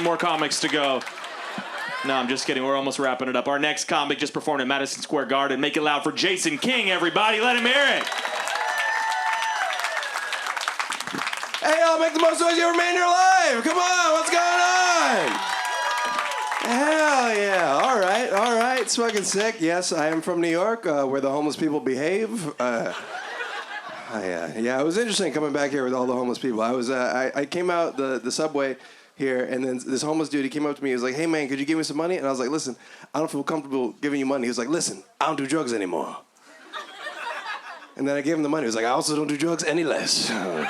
more comics to go. No, I'm just kidding. We're almost wrapping it up. Our next comic just performed at Madison Square Garden. Make it loud for Jason King, everybody. Let him hear it. Hey, y'all, make the most noise you ever made in your life. Come on, what's going on? Hell yeah. All right. It's fucking sick. Yes, I am from New York, where the homeless people behave. Yeah, it was interesting coming back here with all the homeless people. I came out the subway here, and then this homeless dude, he came up to me, he was like, hey man, could you give me some money? And I was like, listen, I don't feel comfortable giving you money. He was like, listen, I don't do drugs anymore. And then I gave him the money. He was like, I also don't do drugs any less. And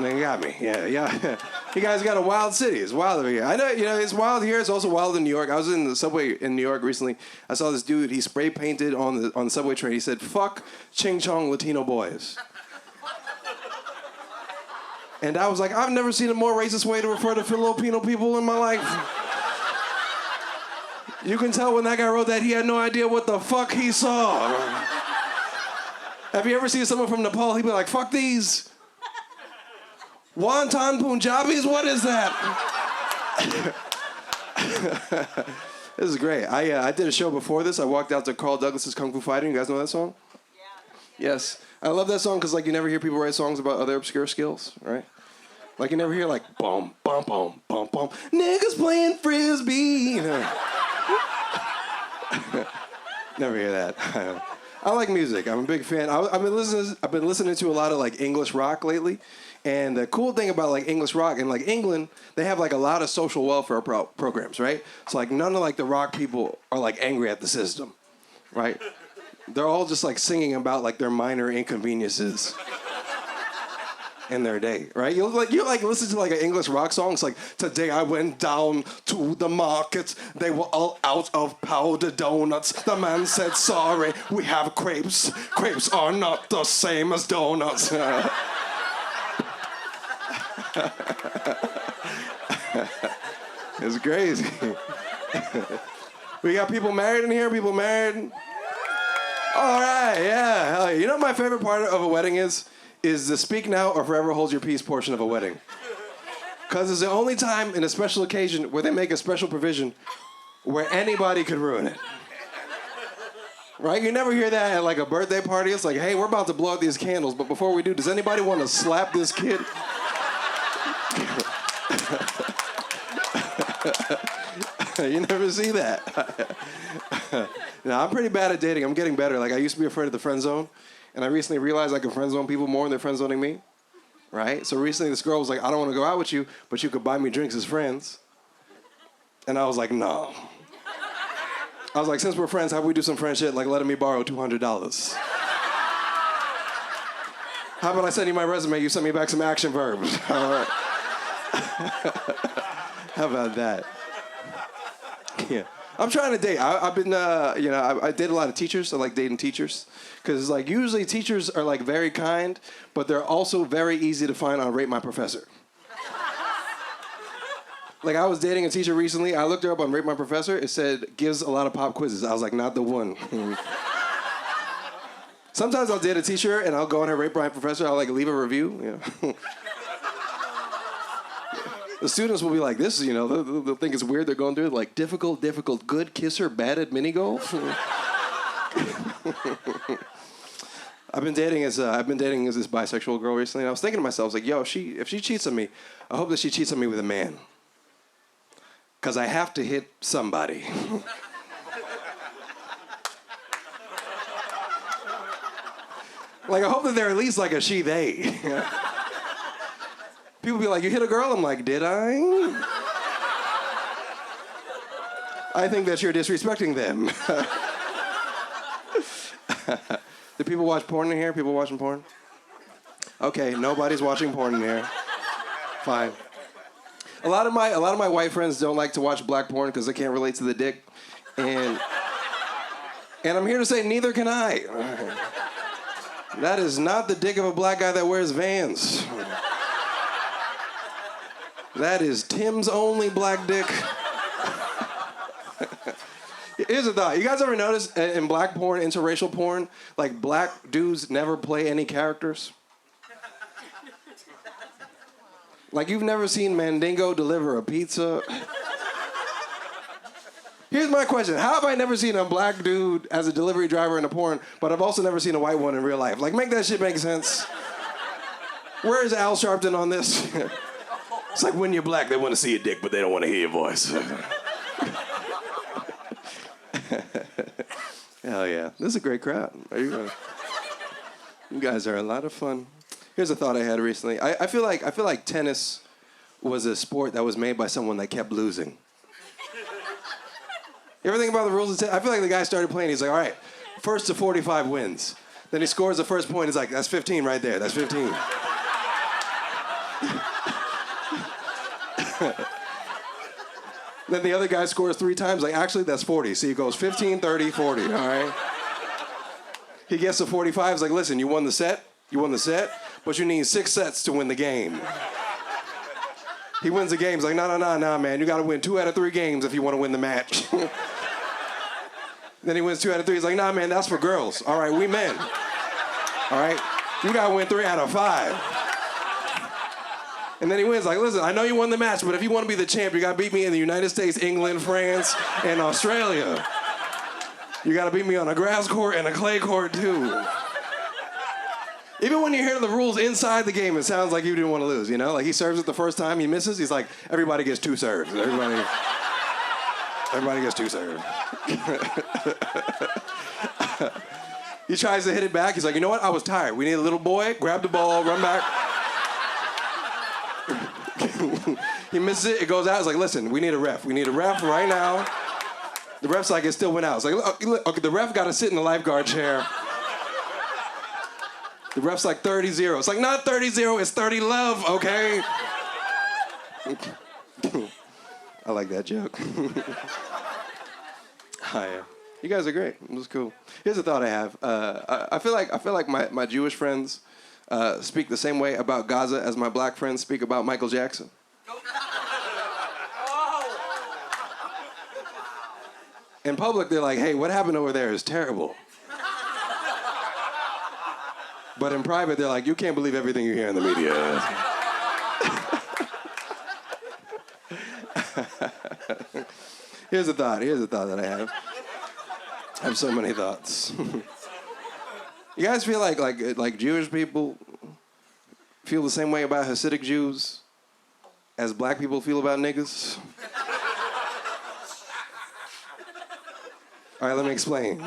then he got me. Yeah. You guys got a wild city. It's wild over here. I know, it's wild here. It's also wild in New York. I was in the subway in New York recently. I saw this dude, he spray painted on the subway train. He said, fuck Ching Chong Latino boys. And I was like, I've never seen a more racist way to refer to Filipino people in my life. You can tell when that guy wrote that, he had no idea what the fuck he saw. Have you ever seen someone from Nepal? He'd be like, fuck these. Wonton Punjabis? What is that? This is great. I did a show before this. I walked out to Carl Douglas's Kung Fu Fighting. You guys know that song? Yeah. Yes. I love that song because you never hear people write songs about other obscure skills, right? You never hear bum, bum, bum, bum, bum, niggas playing frisbee. Never hear that. I like music. I'm a big fan. I've been listening to a lot of English rock lately. And the cool thing about English rock in England, they have a lot of social welfare programs, right? So none of the rock people are angry at the system, right? They're all just singing about their minor inconveniences in their day, right? You listen to an English rock song. It's today I went down to the market. They were all out of powdered donuts. The man said, sorry, we have crepes. Crepes are not the same as donuts. It's crazy. We got people married in here? People married? All right, yeah. Hell yeah. You know what my favorite part of a wedding is the speak now or forever hold your peace portion of a wedding. Because it's the only time in a special occasion where they make a special provision where anybody could ruin it. Right? You never hear that at a birthday party. It's hey, we're about to blow out these candles, but before we do, does anybody want to slap this kid? You never see that. Now, I'm pretty bad at dating. I'm getting better. I used to be afraid of the friend zone, and I recently realized I can friend zone people more than they're friend zoning me. Right? So recently this girl was like, I don't want to go out with you, but you could buy me drinks as friends. And I was like, no. I was like, since we're friends, how about we do some friend shit letting me borrow $200? How about I send you my resume, you send me back some action verbs? All right. How about that? Yeah. I'm trying to date. I've been, I date a lot of teachers. I like dating teachers. Because, usually teachers are, very kind, but they're also very easy to find on Rate My Professor. I was dating a teacher recently. I looked her up on Rate My Professor. It said, gives a lot of pop quizzes. I was like, not the one. Sometimes I'll date a teacher, and I'll go on her Rate My Professor. I'll, leave a review. The students will be like, this, they'll think it's weird. They're going through it, difficult, good kisser, bad at mini golf. I've been dating as this bisexual girl recently, and I was thinking to myself, yo, if she cheats on me, I hope that she cheats on me with a man. Because I have to hit somebody. I hope that they're at least a she, they. People be like, you hit a girl? I'm like, did I? I think that you're disrespecting them. Do people watch porn in here? People watching porn? Okay, nobody's watching porn in here. Fine. A lot of my white friends don't like to watch black porn because they can't relate to the dick. And I'm here to say neither can I. That is not the dick of a black guy that wears Vans. That is Tim's only black dick. Here's a thought. You guys ever notice in black porn, interracial porn, black dudes never play any characters? Like you've never seen Mandingo deliver a pizza? Here's my question. How have I never seen a black dude as a delivery driver in a porn, but I've also never seen a white one in real life? Like, make that shit make sense. Where is Al Sharpton on this? It's like when you're black, they want to see your dick, but they don't want to hear your voice. Hell yeah. This is a great crowd. You guys are a lot of fun. Here's a thought I had recently. I feel like tennis was a sport that was made by someone that kept losing. You ever think about the rules of tennis? I feel like the guy started playing, he's like, all right, first to 45 wins. Then he scores the first point, he's like, that's 15 right there, that's 15. Then the other guy scores 3 times, like, actually, that's 40. See, it goes 15, 30, 40, all right? He gets to 45, he's like, listen, you won the set, but you need 6 sets to win the game. He wins the game, he's like, nah, man, you gotta win 2 out of 3 games if you wanna win the match. Then he wins 2 out of 3, he's like, nah, man, that's for girls. All right, we men. All right, you gotta win 3 out of 5. And then he wins, like, listen, I know you won the match, but if you want to be the champ, you got to beat me in the United States, England, France, and Australia. You got to beat me on a grass court and a clay court, too. Even when you hear the rules inside the game, it sounds like you didn't want to lose, you know? Like, he serves it the first time, he misses, he's like, everybody gets 2 serves. Everybody gets 2 serves. He tries to hit it back, he's like, you know what? I was tired. We need a little boy, grab the ball, run back. He misses it, it goes out. It's like, listen, we need a ref. We need a ref right now. The ref's like, it still went out. It's like, look, okay, the ref got to sit in the lifeguard chair. The ref's like 30-0. It's like, not 30-0, it's 30-love, okay? I like that joke. Hi. You guys are great. It was cool. Here's a thought I have. I feel like my Jewish friends speak the same way about Gaza as my black friends speak about Michael Jackson. In public, they're like, hey, what happened over there is terrible. But in private, they're like, you can't believe everything you hear in the media. Here's a thought that I have. I have so many thoughts. You guys feel like Jewish people feel the same way about Hasidic Jews as black people feel about niggas? All right, let me explain.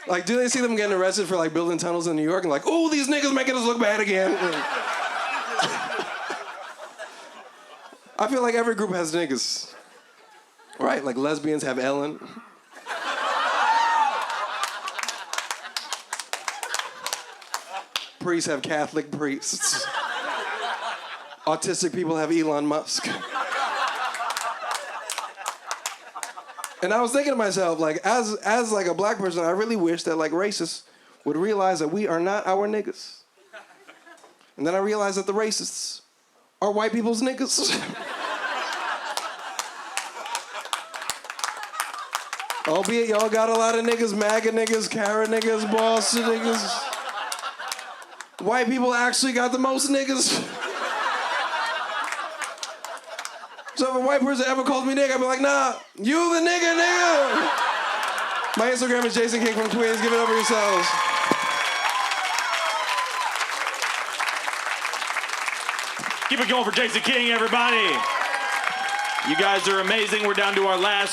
Like, do they see them getting arrested for like building tunnels in New York and like, oh, these niggas making us look bad again? I feel like every group has niggas. Right, like lesbians have Ellen. Priests have Catholic priests. Autistic people have Elon Musk. And I was thinking to myself, like, as like a black person, I really wish that like racists would realize that we are not our niggas. And then I realized that the racists are white people's niggas. Albeit y'all got a lot of niggas, MAGA niggas, Kara niggas, Boston niggas. White people actually got the most niggas. So if a white person ever calls me nigga, I'd be like, nah, you the nigga. My Instagram is Jason King from Queens. Give it up for yourselves. Keep it going for Jason King, everybody. You guys are amazing. We're down to our last